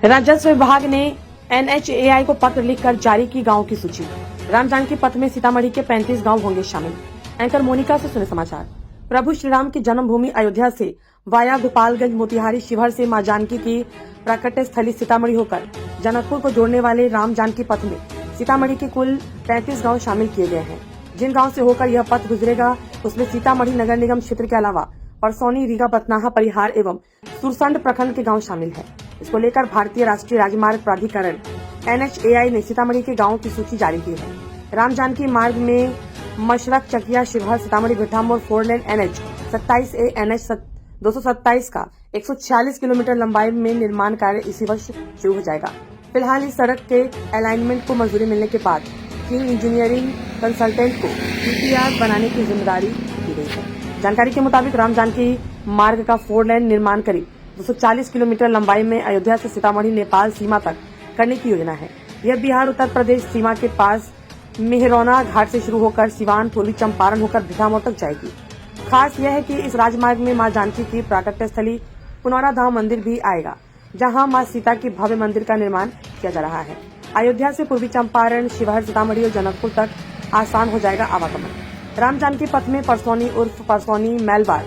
राजस्व विभाग ने NHAI को पत्र लिखकर जारी की गांव की सूची। राम जानकी पथ में सीतामढ़ी के 35 गांव होंगे शामिल। एंकर मोनिका से सुने समाचार। प्रभु श्री राम की जन्मभूमि अयोध्या से वाया गोपालगंज, मोतिहारी, शिवहर से मां जानकी की प्राकट्य स्थली सीतामढ़ी होकर जनकपुर को जोड़ने वाले राम जानकी पथ में सीतामढ़ी के कुल 35 गाँव शामिल किए गए हैं। जिन गाँव से होकर यह पथ गुजरेगा उसमें सीतामढ़ी नगर निगम क्षेत्र के अलावा परसौनी, रीगा, बथनाहा, परिहार एवं सुरसंड प्रखंड के गाँव शामिल है। इसको लेकर भारतीय राष्ट्रीय राजमार्ग प्राधिकरण NHAI ने सीतामढ़ी के गांवों की सूची जारी की है। राम जानकी मार्ग में मशरक, चकिया, शिवहर, सीतामढ़ी, भिट्ठा मोड़ 4 लेन NH 27A NH 227 का 146 किलोमीटर लंबाई में निर्माण कार्य इसी वर्ष शुरू हो जाएगा। फिलहाल इस सड़क के अलाइनमेंट को मंजूरी मिलने के बाद किंग इंजीनियरिंग कंसल्टेंट को DPR बनाने की जिम्मेदारी दी गई है। जानकारी के मुताबिक राम जानकी मार्ग का 4 लेन निर्माण करीब 240 किलोमीटर लंबाई में अयोध्या से सीतामढ़ी नेपाल सीमा तक करने की योजना है। यह बिहार उत्तर प्रदेश सीमा के पास मेहरौना घाट से शुरू होकर सिवान, पूर्वी चंपारण होकर भिट्ठा मोड़ तक जाएगी। खास यह है कि इस राजमार्ग में मां जानकी की प्राकट्य स्थली पुनौरा धाम मंदिर भी आएगा, जहां मां सीता के भव्य मंदिर का निर्माण किया जा रहा है। अयोध्या से पूर्वी चंपारण, शिवहर, सीतामढ़ी और जनकपुर तक आसान हो जाएगा आवागमन। राम जानकी पथ में परसौनी उर्फ परसौनी, मैलवार,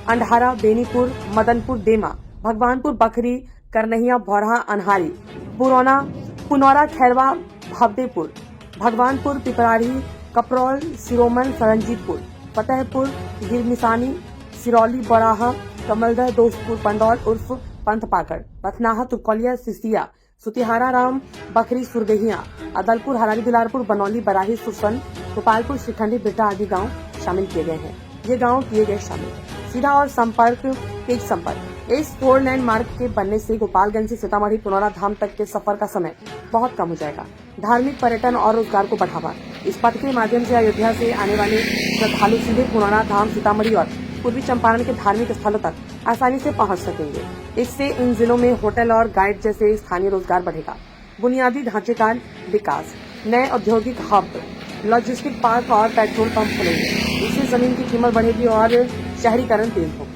अंधारा, बेनीपुर, मदनपुर, डेमा, भगवानपुर, बखरी, करनहिया, भौरहा, अनहारी, पुनौरा, खैरवा, भवदेपुर, भगवानपुर, पिपराड़ी, कपरौल, सिरोमन, सरंजीतपुर, फतेहपुर, गिरमिसानी, सिरौली, बड़ाहा, कमलदह, दोस्तपुर, पंडौल उर्फ पंथपाकड़, बथनाहा, तुर्कौलिया, सिसिया, सुतिहारा राम, बखरी, सुरगहिया, अदलपुर, हरारी, दुलारपुर, बनौली, बराही, सुरसन, गोपालपुर, श्रीखंडी, भिट्ठा आदि गाँव शामिल किए गए हैं। ये गाँव किए गए शामिल। सीधा और तेज संपर्क। इस 4 लेन मार्ग के बनने से गोपालगंज से सीतामढ़ी पुनौरा धाम तक के सफर का समय बहुत कम हो जाएगा। धार्मिक, पर्यटन और रोजगार को बढ़ावा। इस पथ के माध्यम से अयोध्या से आने वाले श्रद्धालु सीधे पुनौरा धाम, सीतामढ़ी और पूर्वी चंपारण के धार्मिक स्थलों तक आसानी से पहुंच सकेंगे। इससे इन जिलों में होटल और गाइड जैसे स्थानीय रोजगार बढ़ेगा। बुनियादी ढांचे का विकास, नए औद्योगिक हब, लॉजिस्टिक पार्क और पेट्रोल पंप खुलेंगे। इससे जमीन की कीमत बढ़ेगी और शहरीकरण तेज होगा।